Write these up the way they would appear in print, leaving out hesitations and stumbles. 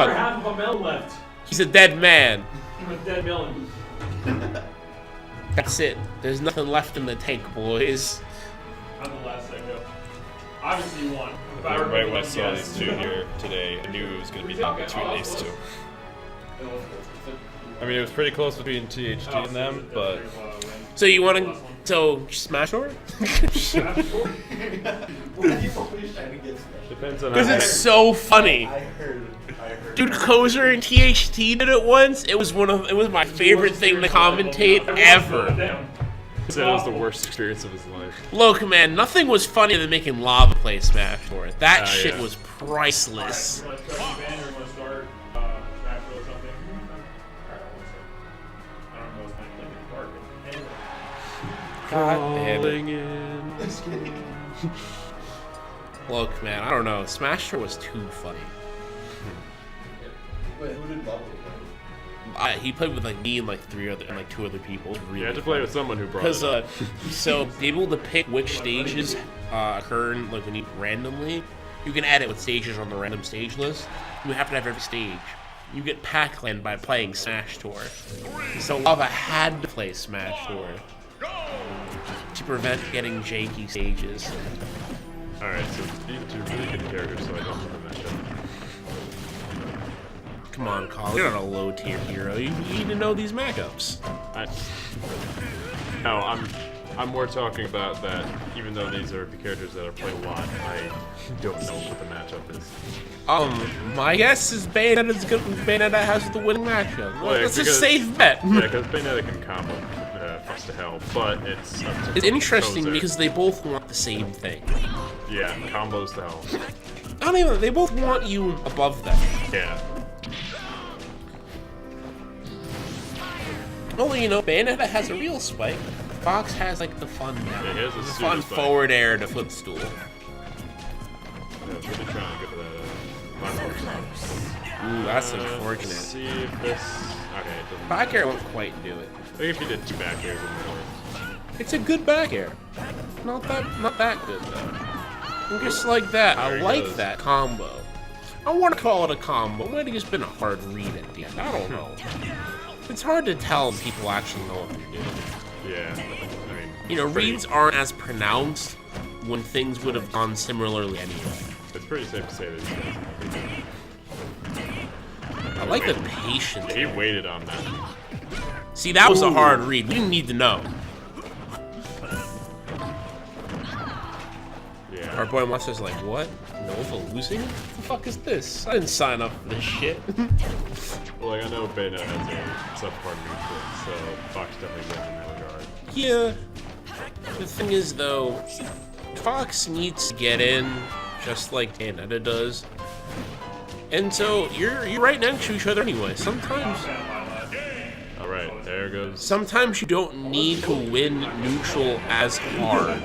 dog. Half of a melon left. He's a dead man. I'm a dead melon. That's it. There's nothing left in the tank, boys. I'm the last Psycho. Obviously you won. Right when I saw these two here today, I knew it was going to be down between these two. I mean, it was pretty close between THT and them, but... So you want to... So, Smash4? Depends on Because it's so funny. I heard. Dude, Koser and THT did it once. It was my favorite thing to commentate ever. He said it was the worst experience of his life. Look, man, nothing was funnier than making Lava play Smash4. That shit was priceless. Look, man, I don't know. Smash4 was too funny. Wait, who did Bubble play? He played with like me and like two other people. Really You had to play with someone who brought it up. So be able to pick which stages occur like when you randomly. You can add it with stages on the random stage list. You have to have every stage. You get Pac-Land by playing Smash Tour. So Lava had to play Smash Tour to prevent getting janky stages. Alright, so these two really good characters, so I don't want to mess up. Come on, Colin. You're not a low-tier hero. You need to know these matchups. No, I'm more talking about that. Even though these are the characters that are played a lot, I don't know what the matchup is. My guess is Bayonetta's good. Bayonetta has the winning matchup. Well, yeah, That's a safe bet. Yeah, because Bayonetta can combo fucks to hell, but it's up to It's interesting Koser. because they both want the same thing. Yeah, combos to hell. I don't even. They both want you above them. Yeah. Only, you know, Bayonetta has a real spike. Fox has like the fun now. Yeah, he has a the super fun spike. forward air to footstool. Yeah, really trying to get to that platform stop. Ooh, that's Let's unfortunate. see if this... Okay, it doesn't... Back air won't quite do it. I think if he did two back airs, it would work. It's a good back air. Not that good though. And just like that, There I he like goes. that combo. I want to call it a combo. It might have just been a hard read at the end. I don't know. It's hard to tell if people actually know what they're doing. Yeah. I mean, You know, pretty- reads aren't as pronounced when things would have gone similarly anyway. It's pretty safe to say that he doesn't know what he's doing. I like the patience. He waited on that. See, that was a hard read. We didn't need to know. Yeah. Our boy Monster's like, what? Nova losing? What the fuck is this? I didn't sign up for this shit. Well, like, I know Bayonetta has a subpart neutral, so Fox definitely wins in that regard. Yeah. The thing is, though, Fox needs to get in just like Bayonetta does. And so, you're right next to each other anyway. Alright, there goes. Sometimes you don't need to win neutral as hard.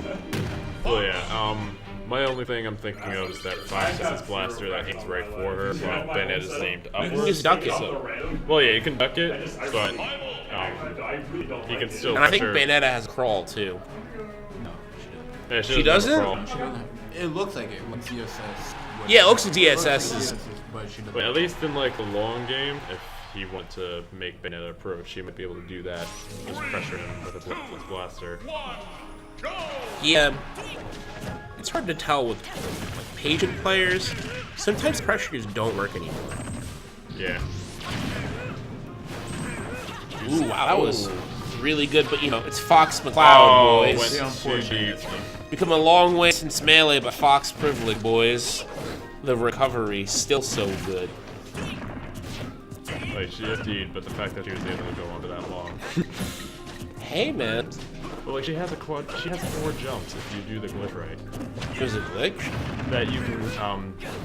Well, yeah, my only thing I'm thinking of is that Fox has his blaster that aims right for her, while Bayonetta's aimed You can upwards. just duck it. Well, yeah, you can duck it, but he can still. And I think sure. Bayonetta has crawl, too. Yeah, She doesn't? crawl. It looks like it when DSS. Yeah, it looks like DSS is... But she doesn't. But at least in like the long game, if he wanted to make Bayonetta approach, he might be able to do that. Just pressure him with his blaster. Yeah. It's hard to tell with like patient players. Sometimes pressures don't work anymore. Yeah. Ooh, wow, that was really good, but you know, it's Fox McCloud, boys. We come a long way since Melee, but Fox privilege, boys. The recovery, still so good. Like, she FD'd, but the fact that she was able to go on to that long. Hey, man. Well, like, she has 4 jumps if you do the glitch right. There's a glitch? That you can,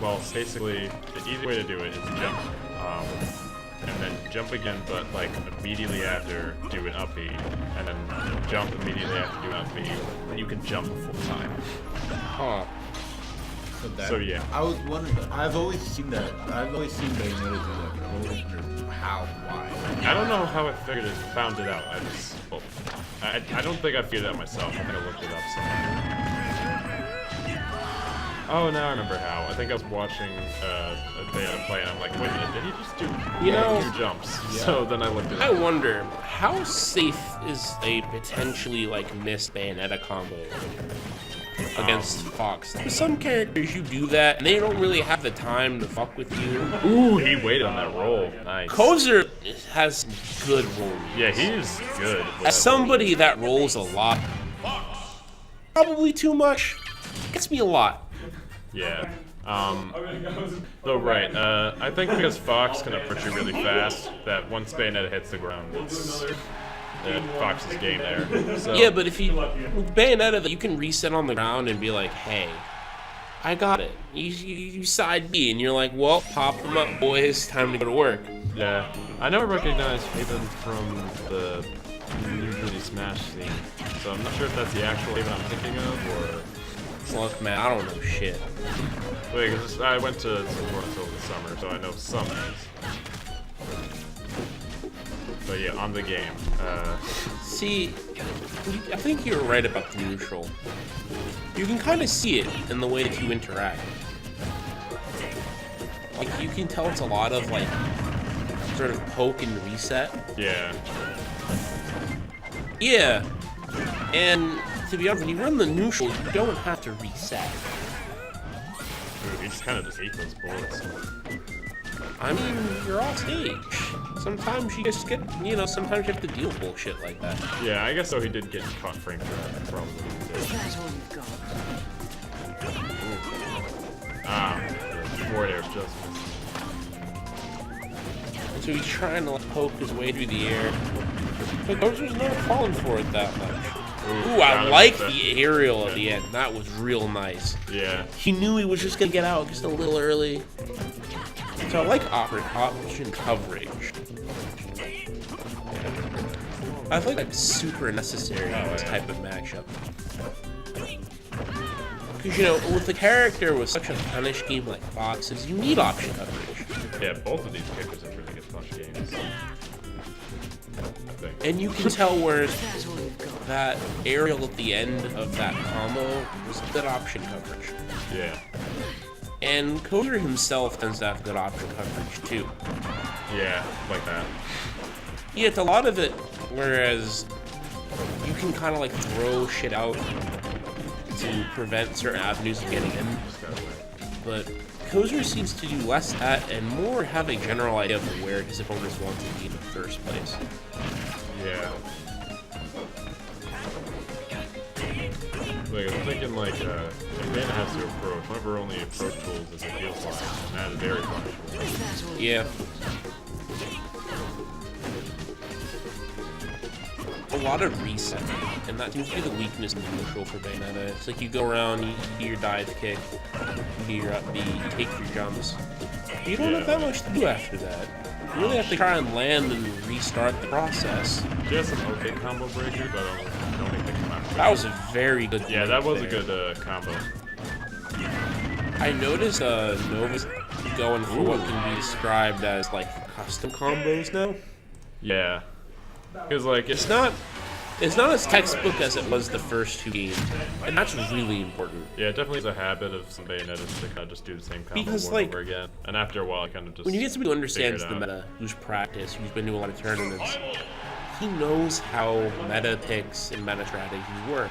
well, basically, the easy way to do it is jump, and then jump again, but, like, immediately after, do an up B, and then jump immediately after, do an up B, and you can jump a full time. Huh. So, yeah. I was wondering. I've always seen that. I've always seen Bayonetta do that, but I've always wondered how, why. I don't know how I found it out. I don't think I figured it out myself. I think I looked it up somewhere. Oh, now I remember how. I think I was watching a Bayonetta play, and I'm like, wait a minute, did he just do You know, 2 jumps? Yeah. So then I looked at it. I wonder, how safe is a potentially, like, missed Bayonetta combo against Fox? Some characters, you do that, and they don't really have the time to fuck with you. Ooh, he waited on that roll. Nice. Koser has good rolls. Yeah, he's good. As somebody that rolls a lot, probably too much, gets me a lot. Yeah. Though, right, I think because Fox can approach you really fast, that once Bayonetta hits the ground, it's Fox's game there. So. Yeah, but if you, with Bayonetta, you can reset on the ground and be like, hey, I got it. You side B, and you're like, well, pop them up, boys, time to go to work. Yeah, I never recognized Haven from the New Jersey Smash scene, so I'm not sure if that's the actual Haven I'm thinking of, or... Look, man, I don't know shit. Wait, because I went to Toronto over the summer, so I know some things. But yeah, on the game. See, I think you're right about the neutral. You can kind of see it in the way that you interact. Like, you can tell it's a lot of, like, sort of poke and reset. Yeah. Yeah. And to be honest, when you run the neutral, you don't have to reset. Dude, he just kind of just ate those bullets. I mean, you're off stage. Sometimes you just get, you know, sometimes you have to deal with bullshit like that. Yeah, I guess so. He did get caught frame trap, probably. That's all you've got. Ah, the forward air just missed. So he's trying to like, poke his way through the air. But Koser's not falling for it that much. Ooh, I like the aerial at the end. That was real nice. Yeah. He knew he was just gonna get out just a little early. So I like option coverage. I feel like that's super necessary in this type of matchup. Because, you know, with the character with such a punish game like Fox's, you need option coverage. Yeah, both of these characters have really good punch games. And you can tell where that aerial at the end of that combo was good option coverage. Yeah. And Koser himself tends to have good option coverage too. Yeah, like that. Yeah, it's a lot of it, whereas you can kind of like throw shit out to prevent certain avenues of getting in. But Koser seems to do less of that and more have a general idea of where his opponents want to be in the first place. Yeah. Like, I'm thinking, like, Awaken has to approach. One of her only approach tools is a heal slide, and that is very punishable. Yeah. A lot of reset, and that seems to be the weakness in the neutral for Bayonetta. It's like you go around, you do your dive kick, you do your up B, you take your jumps. You don't have that much to do after that. You really have to try and land and restart the process. She has some okay combo breakers, but I don't think they come out. That was a very good Yeah, that was there. a good combo. I noticed Nova's going for what can be described as like custom combos now. Yeah. Because, like, It's not as textbook as it was the first two games, and that's really important. yeah, it definitely is a habit of some Bayonettas to kind of just do the same combo Because, over like, and over again. And after a while, it kind of just When you get somebody who understands figure the it out. meta, who's practiced, who's been to a lot of tournaments, he knows how meta picks and meta strategies work.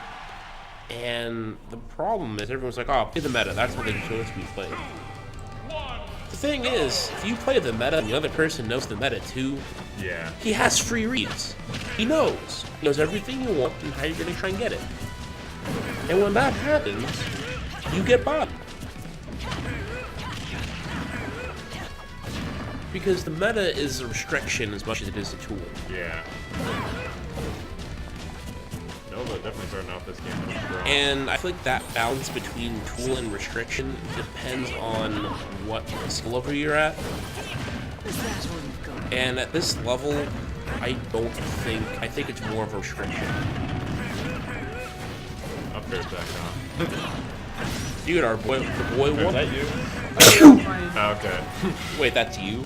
And the problem is everyone's like, oh, play the meta, that's what they show us we play. The thing is, if you play the meta and the other person knows the meta too, Yeah. he has free reads. He knows. He knows everything you want and how you're going to try and get it. And when that happens, you get bottom. Because the meta is a restriction as much as it is a tool. Yeah. Nova definitely starting off this game pretty strong. And I feel like that balance between tool and restriction depends on what skill level you're at. And at this level, I think it's more of a restriction. Up there's back on. Dude, the boy Is won. that you? Mine, Okay. Wait, that's you?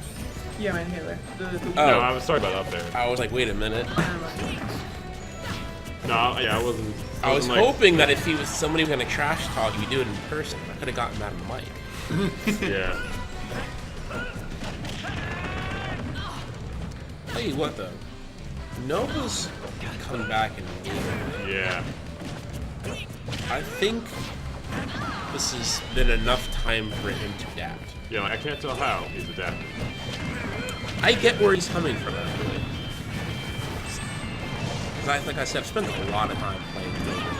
yeah, mine Hitler. The Oh. No, I was sorry about up there. I was like, wait a minute. No, yeah, I wasn't I was wasn't like- hoping that if he was somebody gonna trash talk, we'd do it in person. I could have gotten that on the mic. Yeah. Tell you what though, Nova's coming back in the game. Yeah. I think this has been enough time for him to adapt. Yeah, like, I can't tell how he's adapting. I get where he's coming from, actually. Because like I said, I've spent a lot of time playing Nova.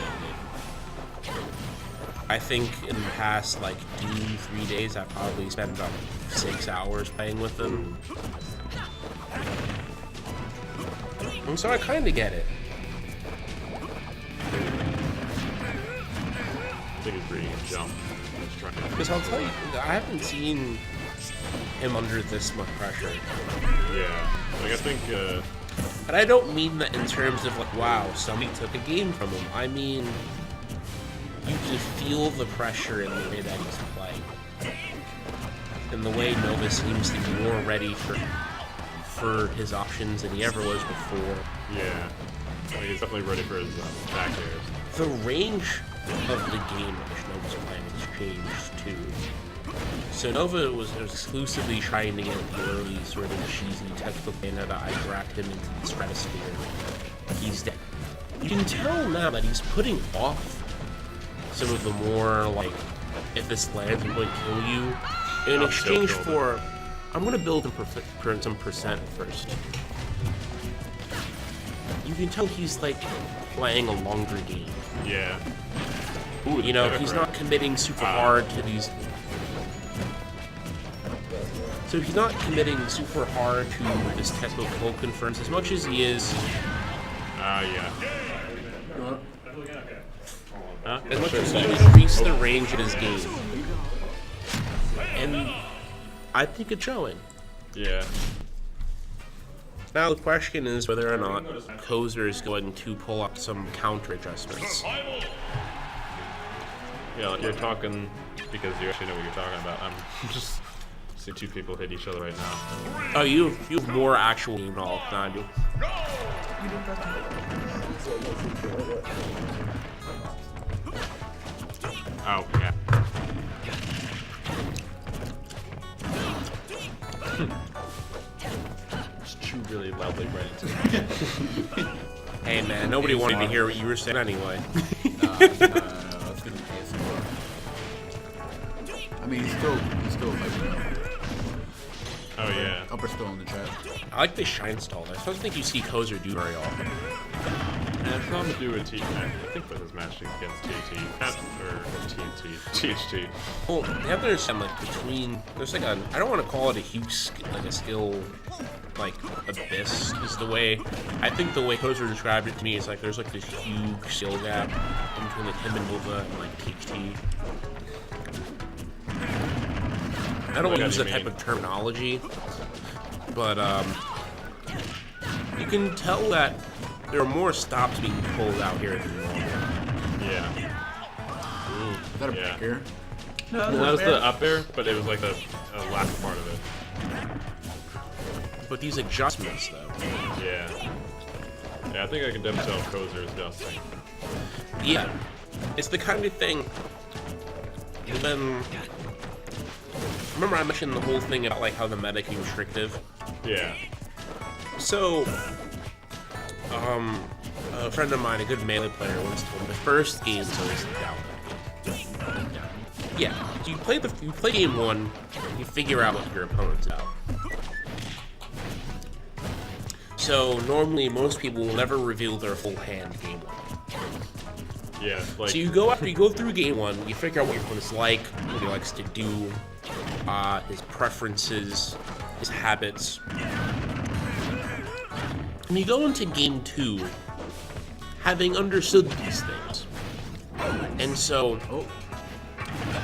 I think in the past, like, 2-3 days, I've probably spent about 6 hours playing with them. And so I kind of get it. I think he's reading a jump. Because I'll tell you, I haven't seen him under this much pressure. Yeah. Like, I think, And I don't mean that in terms of like, wow, somebody took a game from him. I mean, you can feel the pressure in the way that he's playing. And the way Nova seems to be more ready for his options than he ever was before. yeah. Like, he's definitely ready for his back airs. The range of the game which Nova's playing has changed too. So Nova was exclusively trying to get the early sort of cheesy textbook Bayonetta. I dragged him into the stratosphere. He's dead. You can tell now that he's putting off some of the more like, if this lands, I'm going to kill you. In I'll exchange still build for, I'm going to build some percent first. You can tell he's like playing a longer game. Yeah. Ooh, You know, the he's pivot not committing super hard to these. So he's not committing super hard to this textbook full confirms as much as he is, yeah. Huh? as much as he increased the range of his game. And I think it's showing. Yeah. Now the question is whether or not Koser is going to pull up some counter adjustments. Yeah, like you're talking because you actually know what you're talking about. I'm just see two people hit each other right now. Oh, you have more actual game knowledge than I do. Oh, yeah. Just chew really loudly right into it. Hey man, nobody wanted to hear what you were saying anyway. No, that's gonna be ASMR. I mean, he's still like, Oh, yeah. upper still in the chat. I like the shine stall. I don't think you see Koser do very often. And it's something to do with I think with his match against TNT. Or THT. Well, you have to understand, like, between, there's like a, I don't want to call it a huge, like a skill, like, abyss is the way, I think the way Koser described it to me is like, there's like this huge skill gap in between like him and Nova and like THT. I don't want to use that type of terminology, but, you can tell that there are more stops being pulled out here than normal. Yeah. Is that a Yeah. back air? No, Well, that was the up air, but it was like the last part of it. But these adjustments, though. Yeah. Yeah, I think I can definitely tell Koser is adjusting. Yeah. It's the kind of thing. And then, remember I mentioned the whole thing about like how the meta can be restrictive? Yeah. So, a friend of mine, a good Melee player, once told me the first game is always the down. Yeah, so you play game one, you figure out what your opponent's about. So normally most people will never reveal their full hand game one. Yeah, like So you go through game one, you figure out what your opponent's like, what he likes to do, his preferences, his habits. And you go into game two having understood these things. And so,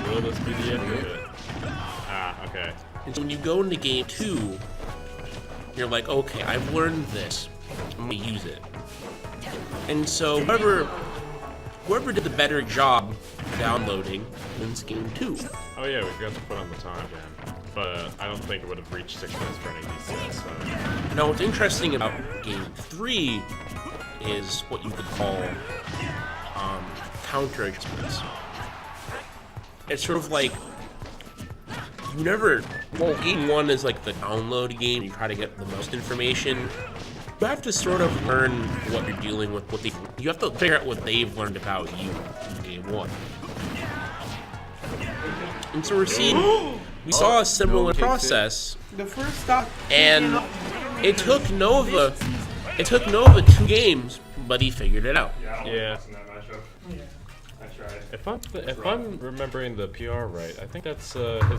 will this be the end of it? Ah, okay. and so when you go into game two, you're like, okay, I've learned this. I'm gonna use it. And so whoever did the better job downloading wins game two. Oh yeah, we forgot to put on the time again. But I don't think it would have reached 6 minutes for any DCS, so... Now, what's interesting about game three is what you could call counter adjustments. It's sort of like you never. Well, game 1 is like the download game. You try to get the most information. You have to sort of learn what you're dealing with. You have to figure out what they've learned about you in game 1. And so we saw a similar process, The first stock. and it took Nova 2 games, but he figured it out. Yeah. Yeah. In that matchup. I tried. If I'm remembering the PR right, I think that's his